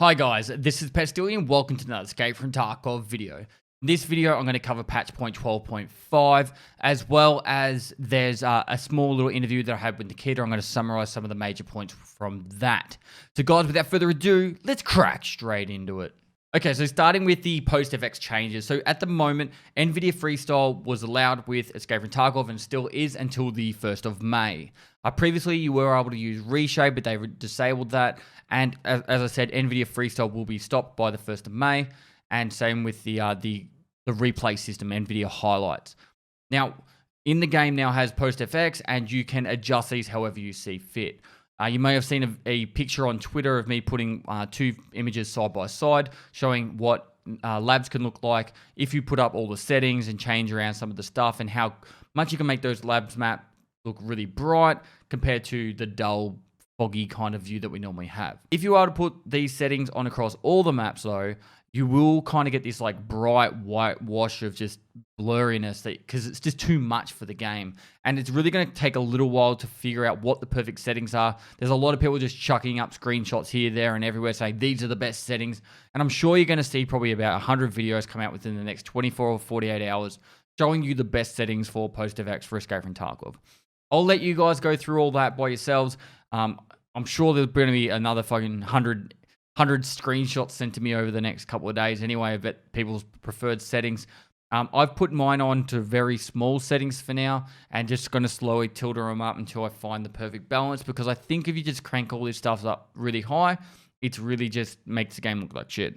Hi guys, this is Pestily and welcome to another Escape from Tarkov video. In this video, I'm going to cover patch point 12.5, as well as there's a small little interview that I had with Nikita. I'm going to summarize some of the major points from that. So guys, without further ado, let's crack straight into it. Okay, so starting with the PostFX changes. So at the moment, NVIDIA Freestyle was allowed with Escape from Tarkov and still is until the 1st of May. Previously, you were able to use Reshape, but they disabled that. And as I said, NVIDIA Freestyle will be stopped by the 1st of May. And same with the replay system, NVIDIA Highlights. Now, in the game now has PostFX, and you can adjust these however you see fit. You may have seen a picture on Twitter of me putting two images side by side, showing what labs can look like if you put up all the settings and change around some of the stuff, and how much you can make those labs map look really bright compared to the dull, foggy kind of view that we normally have. If you are to put these settings on across all the maps though, you will kind of get this like bright white wash of just blurriness because it's just too much for the game. And it's really going to take a little while to figure out what the perfect settings are. There's a lot of people just chucking up screenshots here, there, and everywhere saying these are the best settings. And I'm sure you're going to see probably about 100 videos come out within the next 24 or 48 hours showing you the best settings for PostFX for Escape from Tarkov. I'll let you guys go through all that by yourselves. I'm sure there's going to be another fucking 100 screenshots sent to me over the next couple of days anyway, but people's preferred settings. I've put mine on to very small settings for now and just going to slowly tilde them up until I find the perfect balance, because I think if you just crank all this stuff up really high, it's really just makes the game look like shit.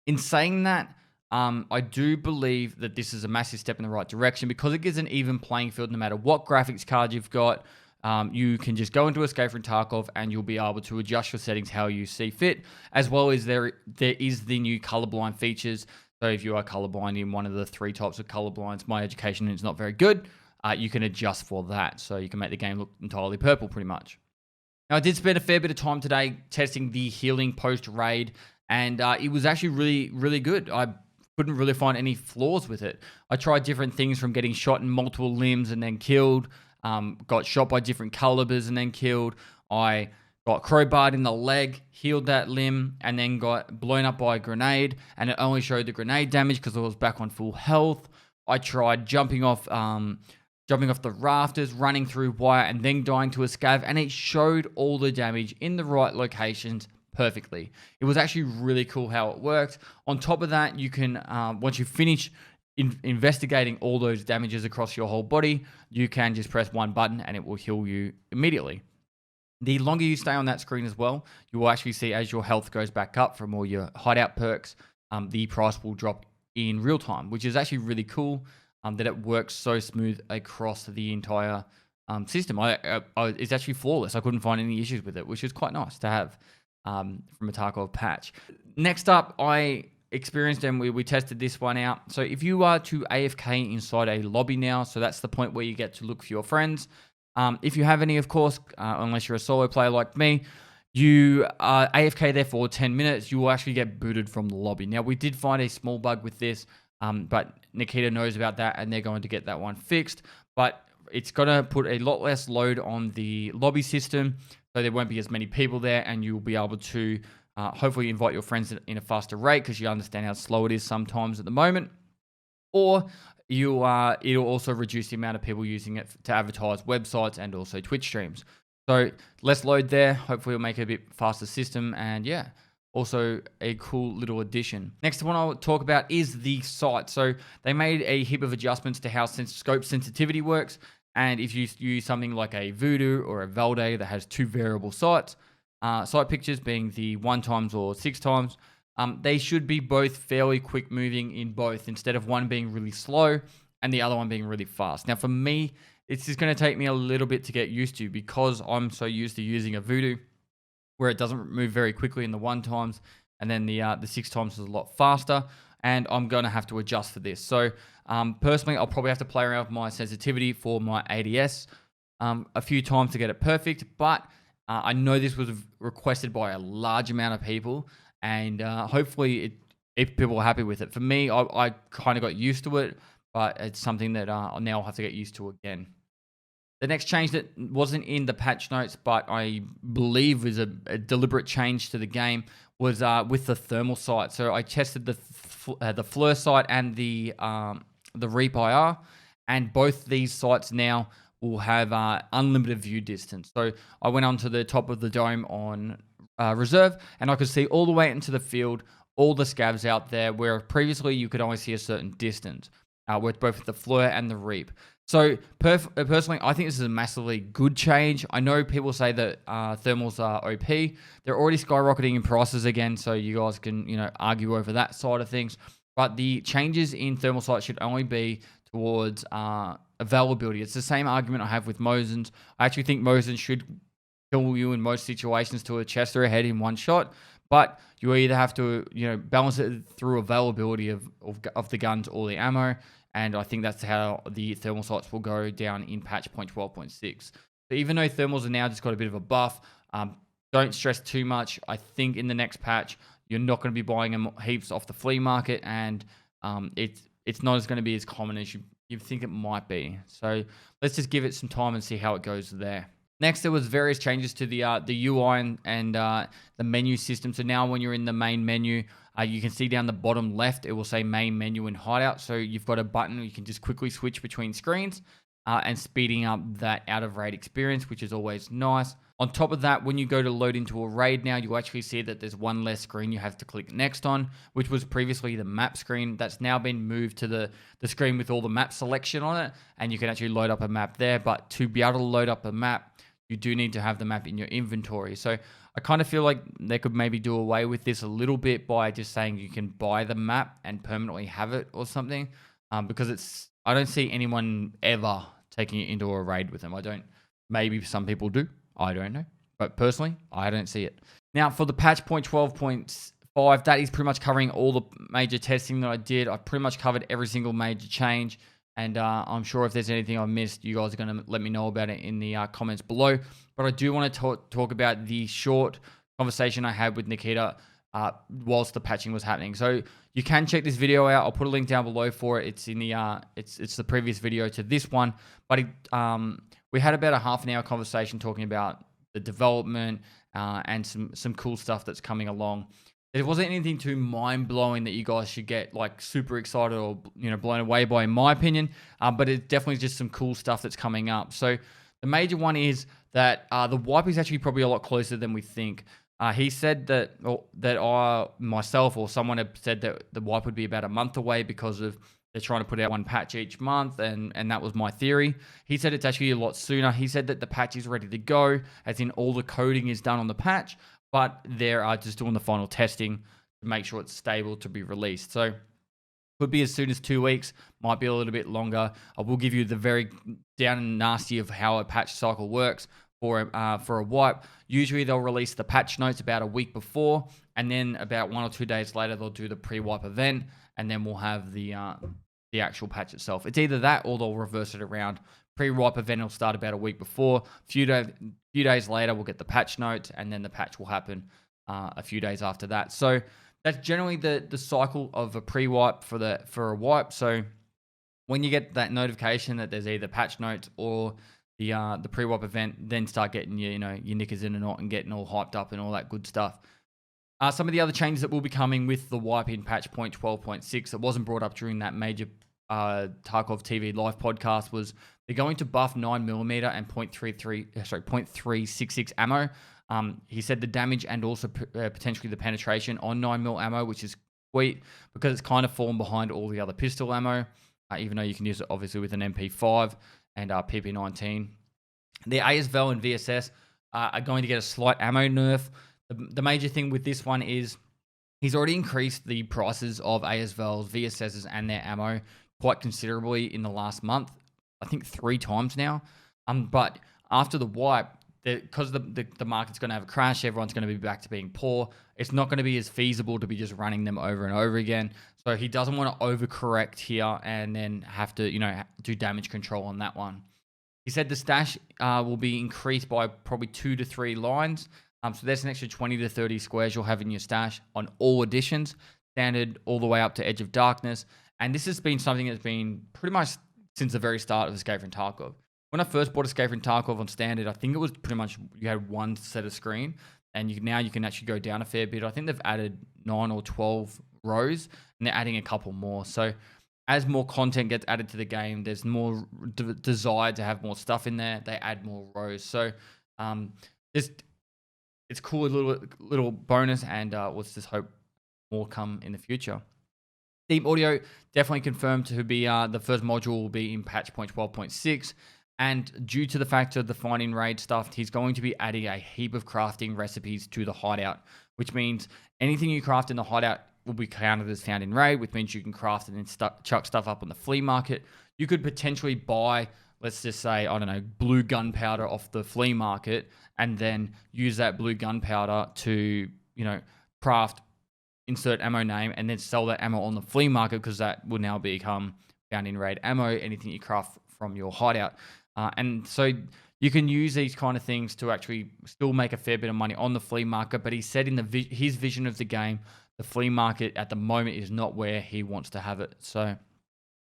In saying that, I do believe that this is a massive step in the right direction because it gives an even playing field no matter what graphics card you've got. You can just go into Escape from Tarkov and you'll be able to adjust your settings how you see fit, as well as there is the new colorblind features. So if you are colorblind in one of the three types of colorblinds, my education is not very good, you can adjust for that. So you can make the game look entirely purple pretty much. Now, I did spend a fair bit of time today testing the healing post-raid, and it was actually really, really good. I couldn't really find any flaws with it. I tried different things from getting shot in multiple limbs and then killed, got shot by different calibers and then killed. I got crowbarred in the leg, healed that limb, and then got blown up by a grenade, and it only showed the grenade damage because I was back on full health. I tried jumping off the rafters, running through wire, and then dying to a scav, and it showed all the damage in the right locations perfectly. It was actually really cool how it worked. On top of that, you can, once you finish investigating all those damages across your whole body, you can just press one button and it will heal you immediately. The longer you stay on that screen as well, you will actually see as your health goes back up from all your hideout perks, the price will drop in real time, which is actually really cool that it works so smooth across the entire system. It's actually flawless. I couldn't find any issues with it, which is quite nice to have from a Tarkov patch. Next up, I experienced, and we tested this one out. So if you are to AFK inside a lobby now, so that's the point where you get to look for your friends. If you have any, of course, unless you're a solo player like me, you are AFK there for 10 minutes, you will actually get booted from the lobby. Now, we did find a small bug with this, but Nikita knows about that, and they're going to get that one fixed. But it's going to put a lot less load on the lobby system, so there won't be as many people there, and you'll be able to hopefully invite your friends in a faster rate because you understand how slow it is sometimes at the moment. Or it'll also reduce the amount of people using it to advertise websites and also Twitch streams. So less load there. Hopefully it'll make it a bit faster system, and yeah, also a cool little addition. Next one I'll talk about is the sight. So they made a heap of adjustments to how scope sensitivity works. And if you use something like a Voodoo or a Valde that has two variable sights, sight pictures being the 1x or 6x, they should be both fairly quick moving in both, instead of one being really slow and the other one being really fast. Now for me, it's just going to take me a little bit to get used to, because I'm so used to using a Voodoo where it doesn't move very quickly in the 1x, and then the 6x is a lot faster, and I'm going to have to adjust for this. So personally, I'll probably have to play around with my sensitivity for my ADS a few times to get it perfect, but I know this was requested by a large amount of people, and hopefully if people are happy with it. For me, I kind of got used to it, but it's something that now I'll have to get used to again. The next change that wasn't in the patch notes, but I believe was a deliberate change to the game, was with the thermal sight. So I tested the FLIR sight and the Reap IR, and both these sights now will have unlimited view distance. So I went onto the top of the dome on reserve, and I could see all the way into the field, all the scavs out there, where previously you could only see a certain distance with both the FLIR and the Reap. So personally, I think this is a massively good change. I know people say that thermals are OP. They're already skyrocketing in prices again, so you guys can argue over that side of things. But the changes in thermal sight should only be towards availability. It's the same argument I have with Mosins. I actually think Mosins should kill you in most situations to a chest or a head in one shot, but you either have to balance it through availability of the guns or the ammo. And I think that's how the thermal sights will go down in patch 0.12.6. So even though thermals are now just got a bit of a buff, don't stress too much. I think in the next patch, you're not going to be buying them heaps off the flea market, and it's not going to be as common as you think it might be. So let's just give it some time and see how it goes there. Next, there was various changes to the UI and the menu system. So now when you're in the main menu, you can see down the bottom left, it will say main menu and hideout. So you've got a button where you can just quickly switch between screens and speeding up that out of raid experience, which is always nice. On top of that, when you go to load into a raid now, you actually see that there's one less screen you have to click next on, which was previously the map screen. That's now been moved to the screen with all the map selection on it, and you can actually load up a map there. But to be able to load up a map, you do need to have the map in your inventory. So I kind of feel like they could maybe do away with this a little bit by just saying you can buy the map and permanently have it or something, because I don't see anyone ever taking it into a raid with them. Maybe some people do. I don't know. But personally, I don't see it. Now, for the patch 0.12.5, that is pretty much covering all the major testing that I did. I pretty much covered every single major change. And I'm sure if there's anything I missed, you guys are going to let me know about it in the comments below. But I do want to talk about the short conversation I had with Nikita whilst the patching was happening. So you can check this video out. I'll put a link down below for it. It's in the it's the previous video to this one. But we had about a half an hour conversation talking about the development and some cool stuff that's coming along. It wasn't anything too mind-blowing that you guys should get like super excited or blown away by, in my opinion. But it's definitely just some cool stuff that's coming up. So the major one is that the wipe is actually probably a lot closer than we think. He said that I myself or someone had said that the wipe would be about a month away because of they're trying to put out one patch each month, and that was my theory. He said it's actually a lot sooner. He said that the patch is ready to go, as in all the coding is done on the patch, but they're just doing the final testing to make sure it's stable to be released. So could be as soon as 2 weeks, might be a little bit longer. I will give you the very down and nasty of how a patch cycle works for a wipe. Usually they'll release the patch notes about a week before, and then about 1 or 2 days later they'll do the pre-wipe event, and then we'll have the actual patch itself. It's either that or they'll reverse it around. Pre-wipe event will start about a week before. Few days later, we'll get the patch notes, and then the patch will happen a few days after that. So that's generally the cycle of a pre-wipe for a wipe. So when you get that notification that there's either patch notes or the pre-wipe event, then start getting your knickers in a knot and getting all hyped up and all that good stuff. Some of the other changes that will be coming with the wipe in patch 0.12.6 that wasn't brought up during that major Tarkov TV live podcast was they're going to buff 9mm and 0.366 ammo. He said the damage and also potentially the penetration on 9mm ammo, which is sweet because it's kind of fallen behind all the other pistol ammo, even though you can use it obviously with an MP5 and PP19. The ASVL and VSS are going to get a slight ammo nerf. The major thing with this one is he's already increased the prices of ASVLs, VSSs, and their ammo quite considerably in the last month. I think 3 times now. But after the wipe, because the market's going to have a crash, everyone's going to be back to being poor. It's not going to be as feasible to be just running them over and over again. So he doesn't want to overcorrect here and then have to do damage control on that one. He said the stash will be increased by probably 2 to 3 lines. So there's an extra 20 to 30 squares you'll have in your stash on all editions, standard all the way up to Edge of Darkness. And this has been something that's been pretty much since the very start of Escape from Tarkov. When I first bought Escape from Tarkov on standard, I think it was pretty much you had one set of screen. and now you can actually go down a fair bit. I think they've added 9 or 12 rows, and they're adding a couple more. So as more content gets added to the game, there's more desire to have more stuff in there. They add more rows. So just it's cool, little bonus, and let's just hope more come in the future. Theme audio definitely confirmed to be the first module will be in patch point 12.6. And due to the fact of the finding raid stuff, he's going to be adding a heap of crafting recipes to the hideout, which means anything you craft in the hideout will be counted as found in raid, which means you can craft and then chuck stuff up on the flea market. You could potentially buy, let's just say, I don't know, blue gunpowder off the flea market, and then use that blue gunpowder to, craft, insert ammo name, and then sell that ammo on the flea market, because that will now become found in raid ammo, anything you craft from your hideout. And so you can use these kind of things to actually still make a fair bit of money on the flea market. But he said in his vision of the game, the flea market at the moment is not where he wants to have it. So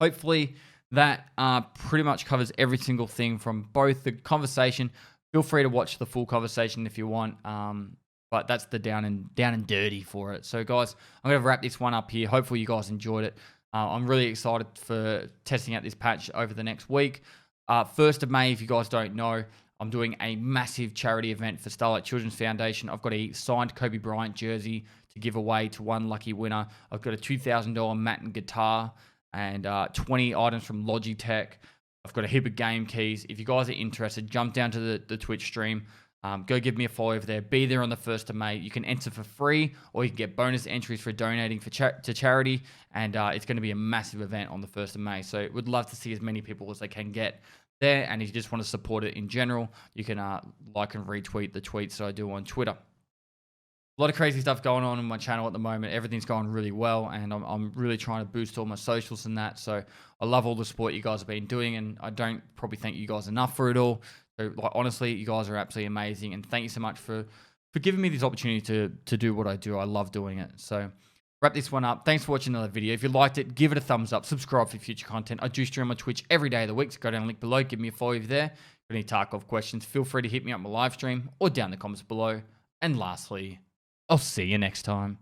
hopefully that pretty much covers every single thing from both the conversation. Feel free to watch the full conversation if you want. But that's the down and dirty for it. So guys, I'm going to wrap this one up here. Hopefully you guys enjoyed it. I'm really excited for testing out this patch over the next week. 1st of May, if you guys don't know, I'm doing a massive charity event for Starlight Children's Foundation. I've got a signed Kobe Bryant jersey to give away to one lucky winner. I've got a $2,000 mat and guitar, and 20 items from Logitech. I've got a heap of game keys. If you guys are interested, jump down to the Twitch stream. Go give me a follow over there. Be there on the 1st of May. You can enter for free, or you can get bonus entries for donating to charity. And it's going to be a massive event on the 1st of May. So would love to see as many people as they can get there. And if you just want to support it in general, you can like and retweet the tweets that I do on Twitter. A lot of crazy stuff going on in my channel at the moment. Everything's going really well, and I'm really trying to boost all my socials and that. So I love all the support you guys have been doing, and I don't probably thank you guys enough for it all. So, honestly, you guys are absolutely amazing, and thank you so much for giving me this opportunity to do what I do. I love doing it. So, wrap this one up. Thanks for watching another video. If you liked it, give it a thumbs up. Subscribe for future content. I do stream on Twitch every day of the week, so go down the link below. Give me a follow over there. If you have any Tarkov questions, feel free to hit me up in my live stream or down in the comments below. And lastly, I'll see you next time.